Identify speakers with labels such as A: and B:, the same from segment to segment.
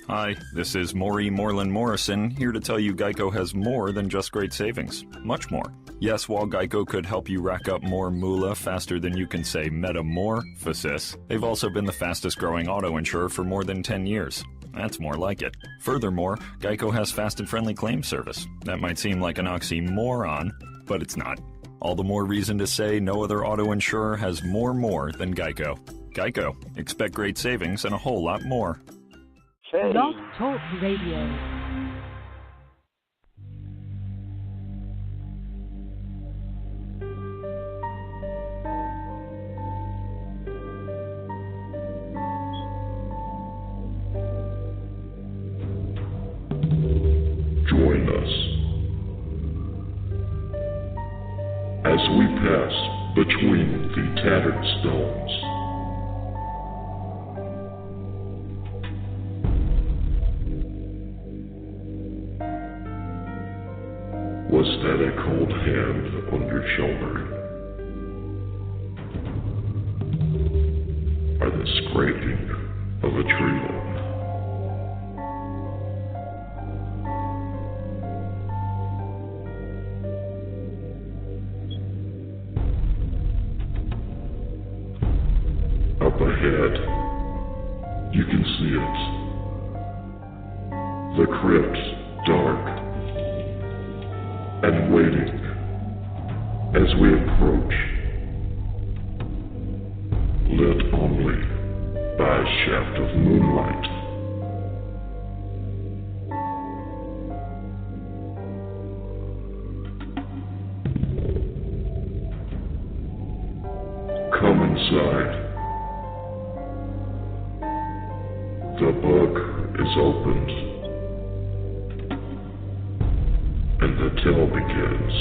A: Hi, this is Maury Moreland Morrison, here to tell you Geico has more than just great savings. Much more. Yes, while Geico could help you rack up more moolah faster than you can say metamorphosis, they've also been the fastest growing auto insurer for more than 10 years. That's more like it. Furthermore, Geico has fast and friendly claim service. That might seem like an oxymoron, but it's not. All the more reason to say no other auto insurer has more than Geico. Geico. Expect great savings and a whole lot more.
B: Blog Talk Radio.
C: Join us as we pass between the tattered stones. Was that a cold hand on your shoulder? Or the scraping of a tree limb? Up ahead, you can see it. The crypt, dark and waiting as we approach, lit only by a shaft of moonlight. Come inside. The book is opened. And the tale begins.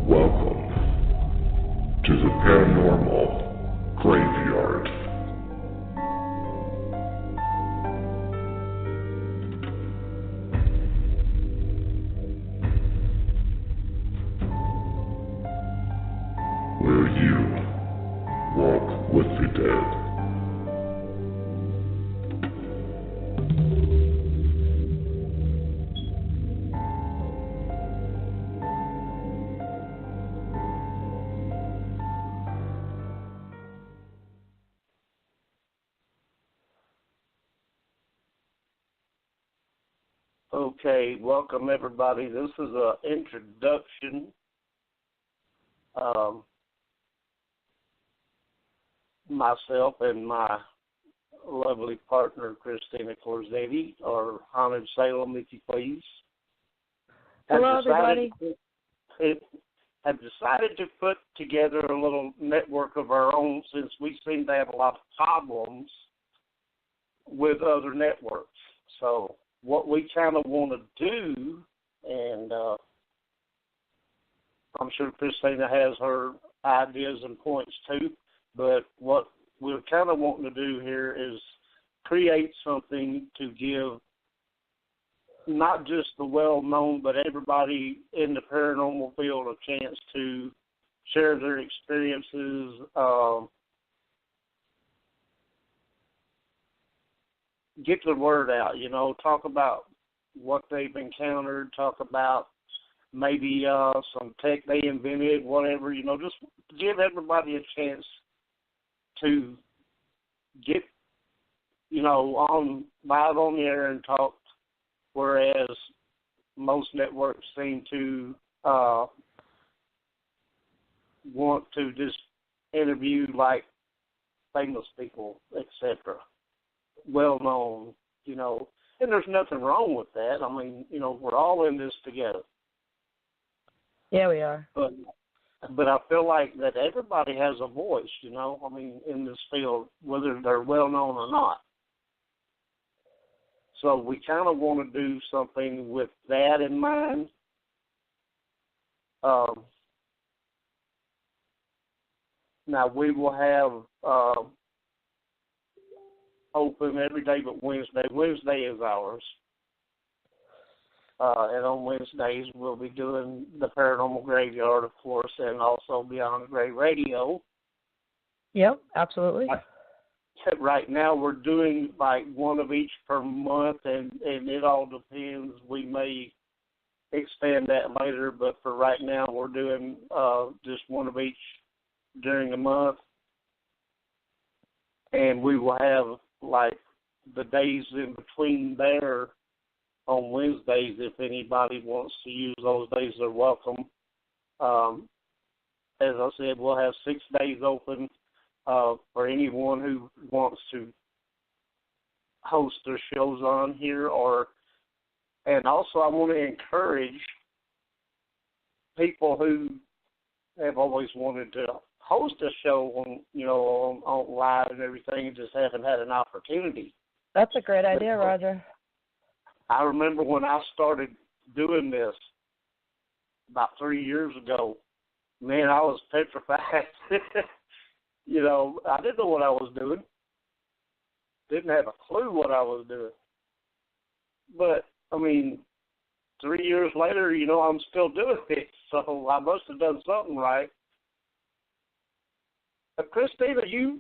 C: Welcome to the Paranormal Graveyard. Where you walk with the dead.
D: Okay, welcome everybody. This is an introduction. Myself and my lovely partner, Christina Corsetti, or Haunted Salem, if you please.
B: Hello, everybody.
D: Have decided to put together a little network of our own since we seem to have a lot of problems with other networks. So what we kind of want to do, and I'm sure Christina has her ideas and points too, but what we're kind of wanting to do here is create something to give not just the well-known, but everybody in the paranormal field a chance to share their experiences, get the word out, talk about what they've encountered, talk about maybe some tech they invented, whatever, just give everybody a chance to get, on the air and talk, whereas most networks seem to want to just interview like famous people, etc., well-known, and there's nothing wrong with that. I mean, we're all in this together.
B: Yeah, we are.
D: But I feel like that everybody has a voice, in this field, whether they're well-known or not. So we kind of want to do something with that in mind. Now, we will have open every day but Wednesday. Wednesday is ours. And on Wednesdays, we'll be doing the Paranormal Graveyard, of course, and also Beyond the Grave Radio.
B: Yep, absolutely.
D: Right now, we're doing like one of each per month, and it all depends. We may expand that later, but for right now, we're doing just one of each during the month. And we will have, like, the days in between there on Wednesdays. If anybody wants to use those days, they're welcome. As I said, we'll have 6 days open for anyone who wants to host their shows on here. And also, I want to encourage people who have always wanted to host a show on live and everything, and just haven't had an opportunity.
B: That's a great idea, Roger.
D: I remember when I started doing this about 3 years ago, man, I was petrified. I didn't know what I was doing. Didn't have a clue what I was doing. But, 3 years later, I'm still doing it, so I must have done something right. But Christina, you,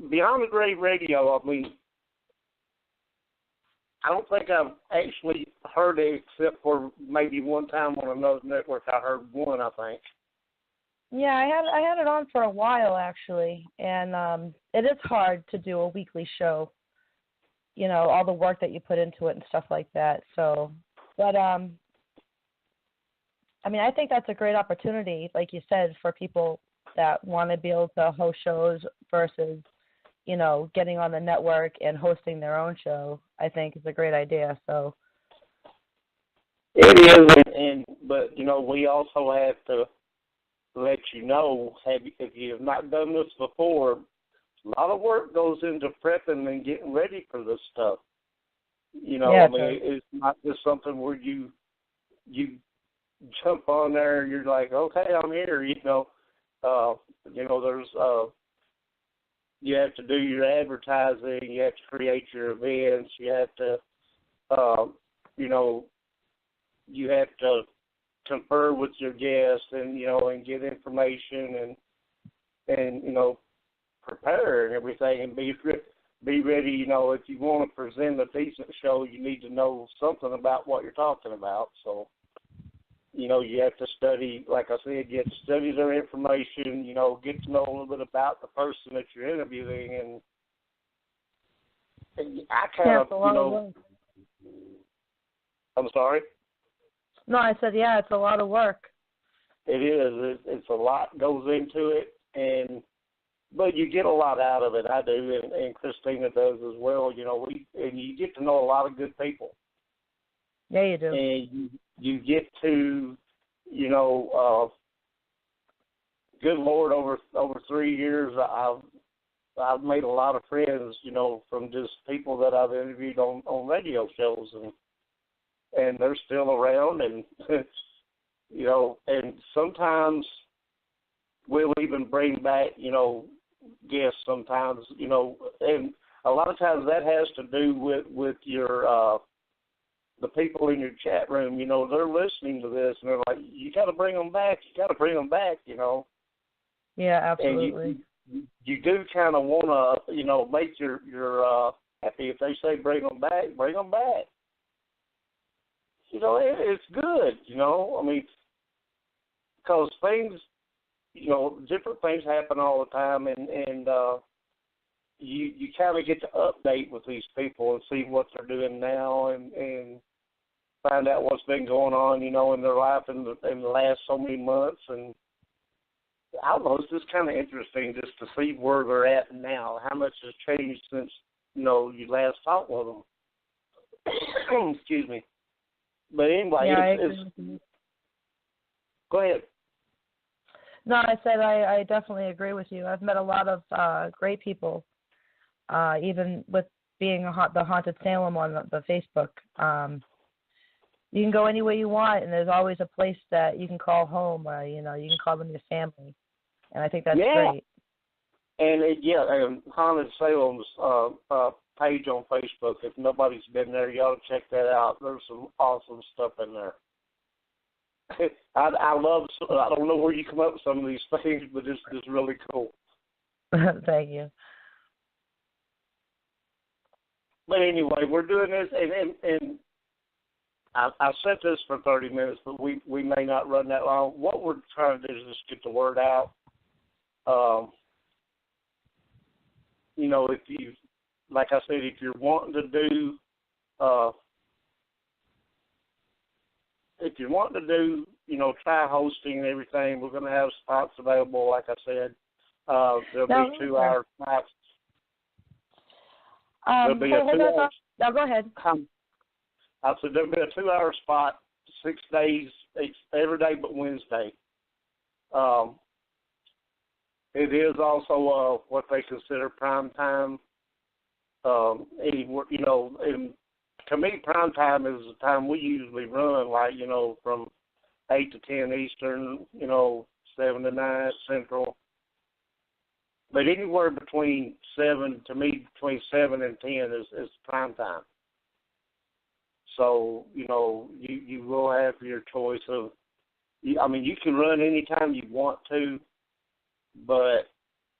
D: Beyond the Grave Radio, I don't think I've actually heard it except for maybe one time on another network. I heard one, I think.
B: Yeah, I had it on for a while, actually, and it is hard to do a weekly show, all the work that you put into it and stuff like that. So, but, I think that's a great opportunity, like you said, for people that want to be able to host shows versus, getting on the network and hosting their own show. I think is a great idea. So
D: it is, but we also have to let you know, if you have not done this before, a lot of work goes into prepping and getting ready for this stuff. It's not just something where you jump on there and you're like, okay, I'm here. There's you have to do your advertising, you have to create your events, you have to, you have to confer with your guests and and get information and prepare and everything and be ready. If you want to present a decent show, you need to know something about what you're talking about. So you have to study, like I said, study their information, get to know a little bit about the person that you're interviewing. And I kind of, I'm sorry?
B: No, I said, yeah, it's a lot of work.
D: It is. It's a lot goes into it, but you get a lot out of it. I do, and Christina does as well. And you get to know a lot of good people.
B: Yeah, you do.
D: And you get to, good Lord, over 3 years, I've made a lot of friends, from just people that I've interviewed on radio shows, and they're still around, and and sometimes we'll even bring back, guests sometimes, and a lot of times that has to do with your the people in your chat room. They're listening to this and they're like, you got to bring them back.
B: Yeah, absolutely.
D: And you do kind of want to, make your happy. If they say bring them back, bring them back. It's good, because things, different things happen all the time, and you kind of get to update with these people and see what they're doing now and find out what's been going on, in their life in the last so many months. And I don't know, it's just kind of interesting just to see where they're at now, how much has changed since, you last talked with them. Excuse me. But anyway,
B: yeah,
D: go ahead.
B: No, I said I definitely agree with you. I've met a lot of great people, even with being the Haunted Salem on the Facebook. You can go any way you want, and there's always a place that you can call home. You can call them your family, and I think that's great.
D: And Haunted Salem's page on Facebook. If nobody's been there, you ought to check that out. There's some awesome stuff in there. I love. I don't know where you come up with some of these things, but it's really cool.
B: Thank you.
D: But anyway, we're doing this, and I said this for 30 minutes, but we may not run that long. What we're trying to do is just get the word out. You know, if you, like I said, if you're wanting to do, you know, try hosting and everything, we're going to have spots available, like I said. There'll be 2-hour spots. There'll be a 2-hour.
B: No, go ahead.
D: I said there'll be a 2-hour spot, 6 days, every day but Wednesday. It is also what they consider prime time. Anywhere, you know, and to me, prime time is the time we usually run, like, you know, from 8 to 10 Eastern, you know, 7 to 9 Central. But anywhere between 7 and 10 is prime time. So, you know, you will have your choice of, I mean, you can run anytime you want to, but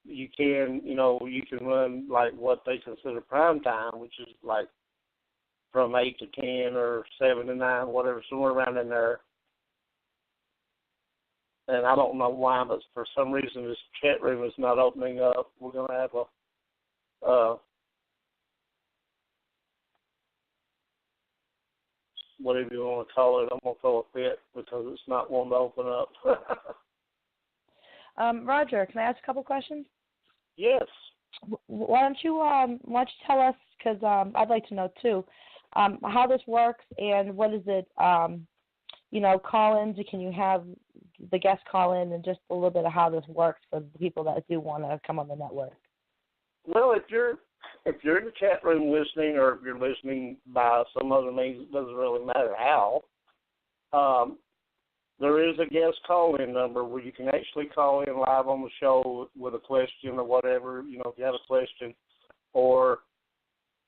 D: you can, you know, you can run like what they consider prime time, which is like from 8 to 10 or 7 to 9, whatever, somewhere around in there. And I don't know why, but for some reason this chat room is not opening up. We're going to have a, whatever you want to call it, I'm going to throw a fit because it's not wanting to open up.
B: Roger, can I ask a couple questions?
D: Yes.
B: Why don't you tell us, because I'd like to know too, how this works and what is it, you know, call-ins, can you have the guests call in, and just a little bit of how this works for the people that do want to come on the network? Well,
D: if you're in the chat room listening, or if you're listening by some other means, it doesn't really matter how. There is a guest call-in number where you can actually call in live on the show with a question or whatever, you know, if you have a question, or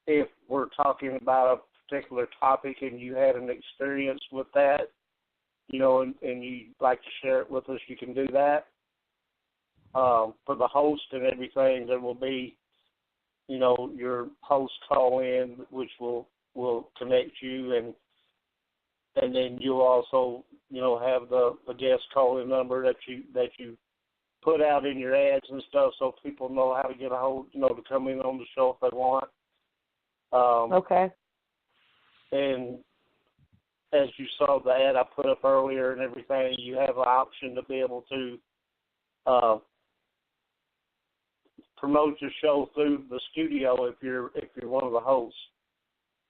D: if we're talking about a particular topic and you had an experience with that, you know, and you'd like to share it with us, you can do that. For the host and everything, there will be, you know, your host call-in, which will connect you, and then you'll also, you know, have the guest call-in number that you put out in your ads and stuff, so people know how to get a hold, you know, to come in on the show if they want.
B: Okay.
D: And as you saw the ad I put up earlier and everything, you have an option to be able to promote your show through the studio if you're one of the hosts,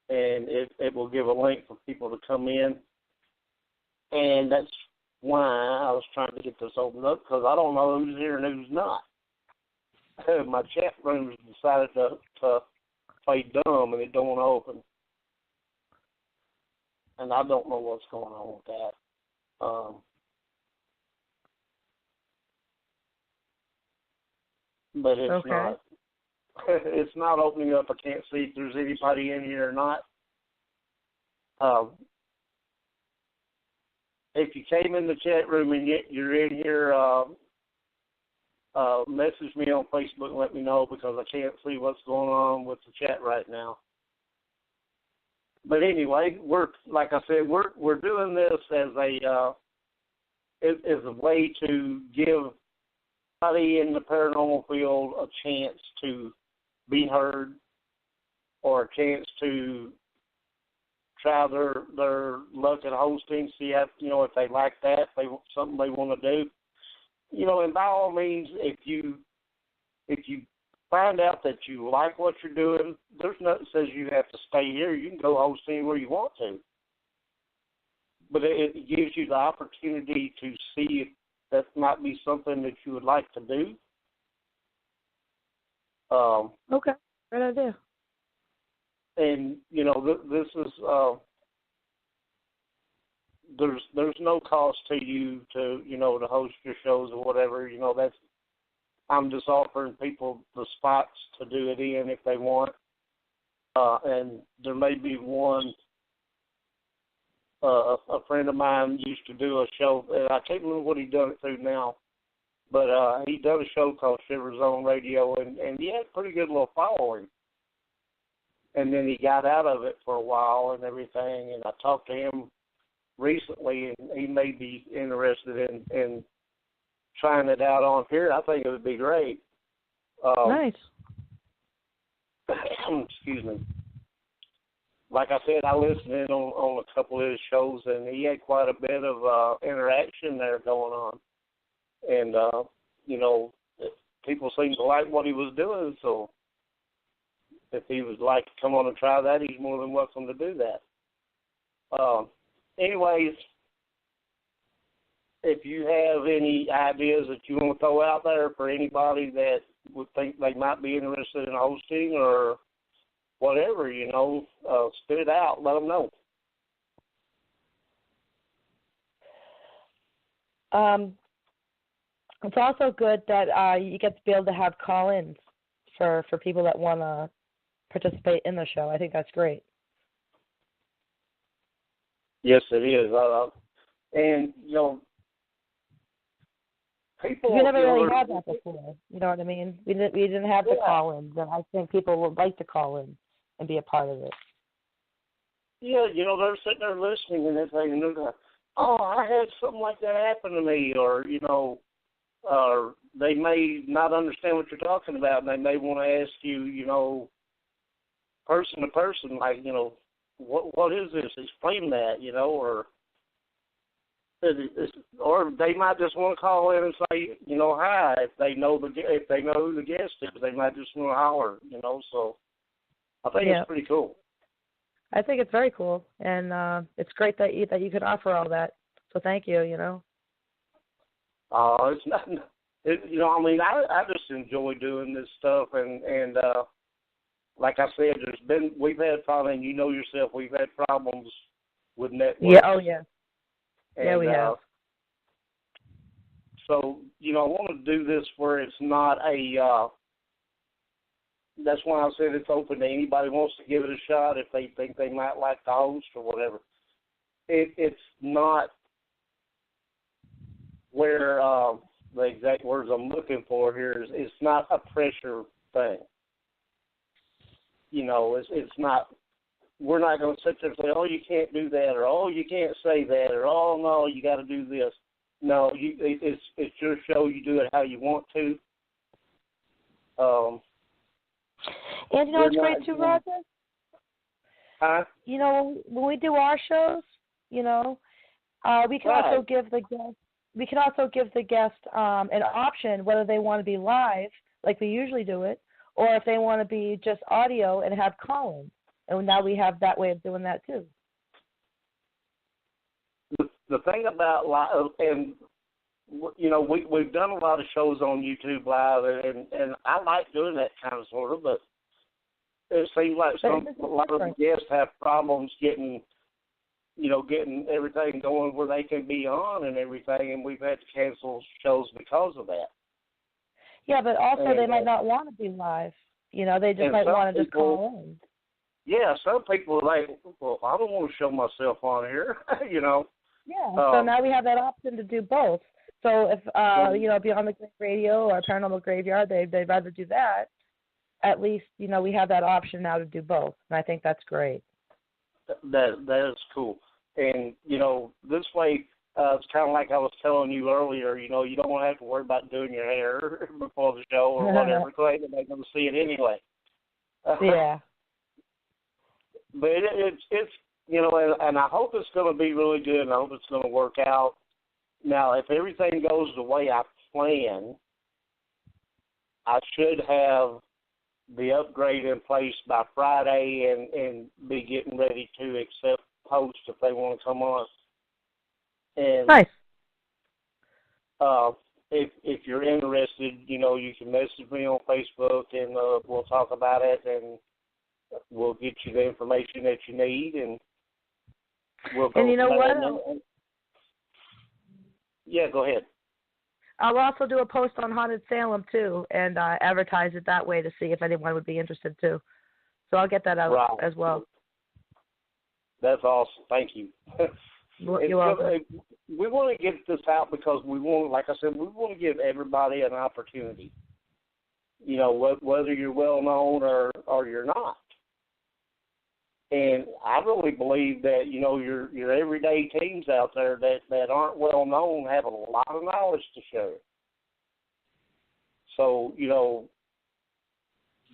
D: and it will give a link for people to come in. And that's why I was trying to get this opened up, because I don't know who's here and who's not. My chat room decided to play dumb, and it don't want to open. And I don't know what's going on with that. But it's
B: okay.
D: It's not opening up. I can't see if there's anybody in here or not. If you came in the chat room and yet you're in here, message me on Facebook and let me know, because I can't see what's going on with the chat right now. But anyway, like I said, we're doing this as a way to give somebody in the paranormal field a chance to be heard, or a chance to try their luck at hosting, see if, you know, if they like that, if they something they want to do. You know, and by all means, if you find out that you like what you're doing, there's nothing that says you have to stay here. You can go host anywhere you want to. But it gives you the opportunity to see if that might be something that you would like to do.
B: Okay, great idea.
D: And, you know, this is, there's no cost to you to, you know, to host your shows or whatever. You know, I'm just offering people the spots to do it in if they want. and there may be one. A friend of mine used to do a show, and I can't remember what he done it through now, but he done a show called Shiver Zone Radio, and he had a pretty good little following. And then he got out of it for a while and everything, and I talked to him recently, and he may be interested in trying it out on here. I think it would be great.
B: Nice.
D: Excuse me. Like I said, I listened in on a couple of his shows, and he had quite a bit of interaction there going on. And, people seemed to like what he was doing, so if he would like to come on and try that, he's more than welcome to do that. Anyways, if you have any ideas that you want to throw out there for anybody that would think they might be interested in hosting or whatever, spit it out. Let them know.
B: It's also good that you get to be able to have call-ins for people that want to participate in the show. I think that's great.
D: Yes, it is. And, people...
B: We never really had that before. You know what I mean? We didn't have the call-ins, and I think people would like to call in and be a part of it.
D: Yeah, they're sitting there listening and they're thinking, oh, I had something like that happen to me, or, or they may not understand what you're talking about, and they may want to ask you, person to person, like, what is this? Explain that, or they might just want to call in and say, hi, if they know who the guest is, they might just want to holler, so I think it's pretty cool.
B: I think it's very cool, and it's great that you could offer all that. So thank you.
D: It's not. I just enjoy doing this stuff, and like I said, we've had problems, and yourself, we've had problems with networks.
B: Yeah. Oh yeah.
D: And,
B: yeah, we have.
D: So I want to do this where it's not a. That's why I said it's open to anybody who wants to give it a shot if they think they might like the host or whatever. It's not where the exact words I'm looking for here is it's not a pressure thing. It's not. We're not going to sit there and say, oh, you can't do that, or oh, you can't say that, or oh, no, you got to do this. No, it's your show. You do it how you want to.
B: And what's great too, Roger?
D: Huh?
B: When we do our shows, we can also give the guest. We can also give the guest an option whether they want to be live, like we usually do it, or if they want to be just audio and have call-ins. And now we have that way of doing that too.
D: The thing about live, and we've done a lot of shows on YouTube Live, and I like doing that kind of sort of, but it seems like a lot of the guests have problems getting everything going where they can be on and everything, and we've had to cancel shows because of that.
B: Yeah, but also they might not want to be live. They just might want to just call in.
D: Yeah, some people are like, well, I don't want to show myself on here,
B: Yeah, so now we have that option to do both. So if, Beyond the Great Radio or Paranormal Graveyard, they'd rather do that, at least, we have that option now to do both. And I think that's great.
D: That is cool. And, this way, it's kind of like I was telling you earlier, you don't want to have to worry about doing your hair before the show or whatever, because they're going to see it anyway.
B: Yeah.
D: But it's and I hope it's going to be really good, and I hope it's going to work out. Now, if everything goes the way I plan, I should have the upgrade in place by Friday and be getting ready to accept hosts if they want to come on. And
B: nice.
D: If you're interested, you can message me on Facebook, and we'll talk about it, and we'll get you the information that you need, and we'll go.
B: And you know what?
D: Yeah, go ahead.
B: I'll also do a post on Haunted Salem, too, and advertise it that way to see if anyone would be interested, too. So I'll get that out as well.
D: That's awesome. Thank you.
B: You're welcome.
D: We want to get this out because we want, like I said, we want to give everybody an opportunity. You know, whether you're well known or you're not. And I really believe that, you know, your everyday teams out there that aren't well known have a lot of knowledge to share. So, you know,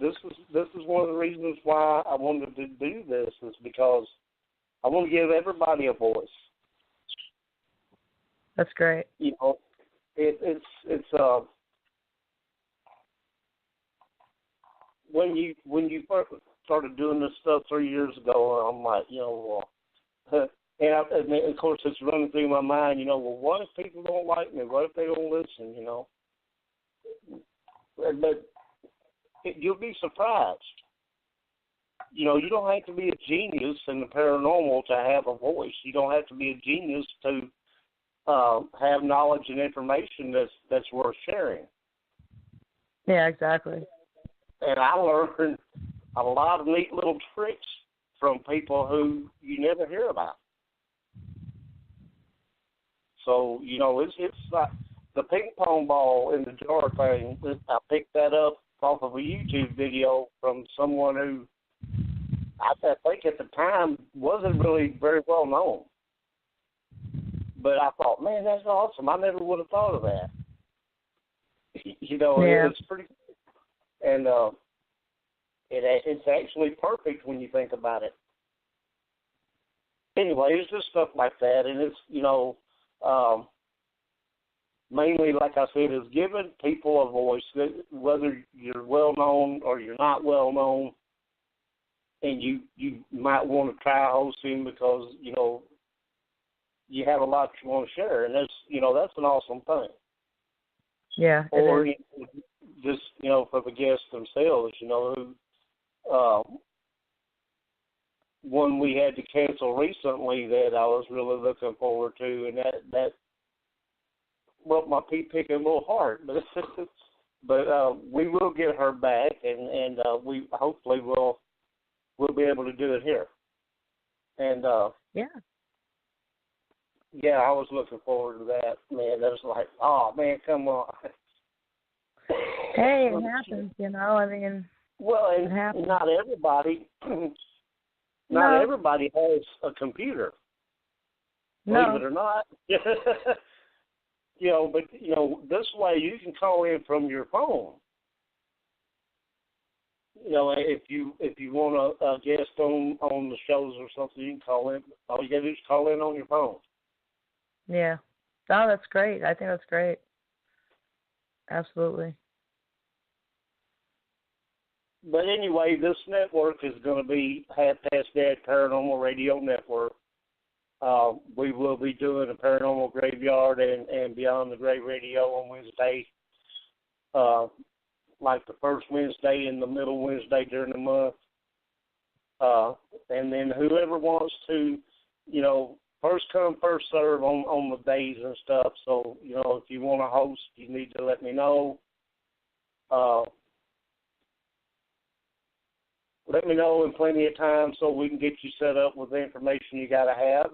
D: this is one of the reasons why I wanted to do this, is because I want to give everybody a voice.
B: That's great.
D: You know, it's when you first started doing this stuff 3 years ago, I'm like, you know, and of course it's running through my mind, you know, well, what if people don't like me? What if they don't listen? You know, but you'll be surprised. You know, you don't have to be a genius in the paranormal to have a voice. You don't have to be a genius to have knowledge and information that's worth sharing.
B: Yeah, exactly.
D: And I learned a lot of neat little tricks from people who you never hear about. So, you know, it's like the ping pong ball in the jar thing. I picked that up off of a YouTube video from someone who I think at the time wasn't really very well known. But I thought, man, that's awesome. I never would have thought of that. You know,
B: yeah.
D: It's pretty, and it's actually perfect when you think about it. Anyway, it's just stuff like that, and it's, you know, mainly, like I said, is giving people a voice, whether you're well known or you're not well known, and you might want to try hosting because, you know, you have a lot you want to share, and that's, you know, that's an awesome thing.
B: Yeah.
D: Or just, you know, for the guests themselves, you know, who one we had to cancel recently that I was really looking forward to, and that broke my pig a little hard, but we will get her back, and we hopefully we'll be able to do it here. And yeah, I was looking forward to that, man. That was like, oh man, come on.
B: Hey, it happens, you know. I mean,
D: well, and not everybody. Not everybody has a computer. Believe it or not. You know, but, you know, this way you can call in from your phone. You know, if you want a guest on the shows or something, you can call in. All you got to do is call in on your phone.
B: Yeah. Oh, that's great. I think that's great. Absolutely.
D: But anyway, this network is going to be Half Past Dead Paranormal Radio Network. We will be doing a Paranormal Graveyard and Beyond the Grave Radio on Wednesday, like the first Wednesday and the middle Wednesday during the month. And then whoever wants to, you know, first come, first serve on the days and stuff. So, you know, if you want to host, you need to let me know. Let me know in plenty of time so we can get you set up with the information you got to have.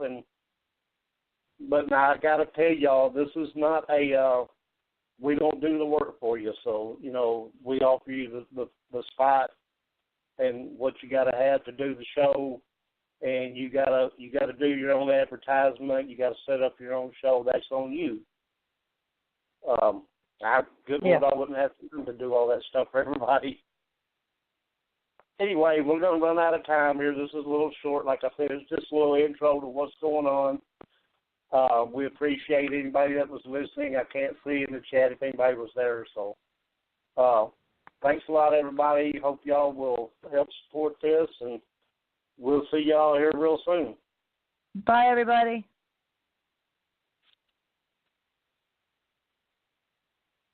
D: But now I got to tell y'all, this is not we don't do the work for you. So, you know, we offer you the spot and what you got to have to do the show. And you gotta do your own advertisement. You gotta set up your own show. That's on you. Lord, I wouldn't have to do all that stuff for everybody. Anyway, we're going to run out of time here. This is a little short. Like I said, it's just a little intro to what's going on. We appreciate anybody that was listening. I can't see in the chat if anybody was there. So thanks a lot, everybody. Hope y'all will help support this, and we'll see y'all here real soon.
B: Bye, everybody.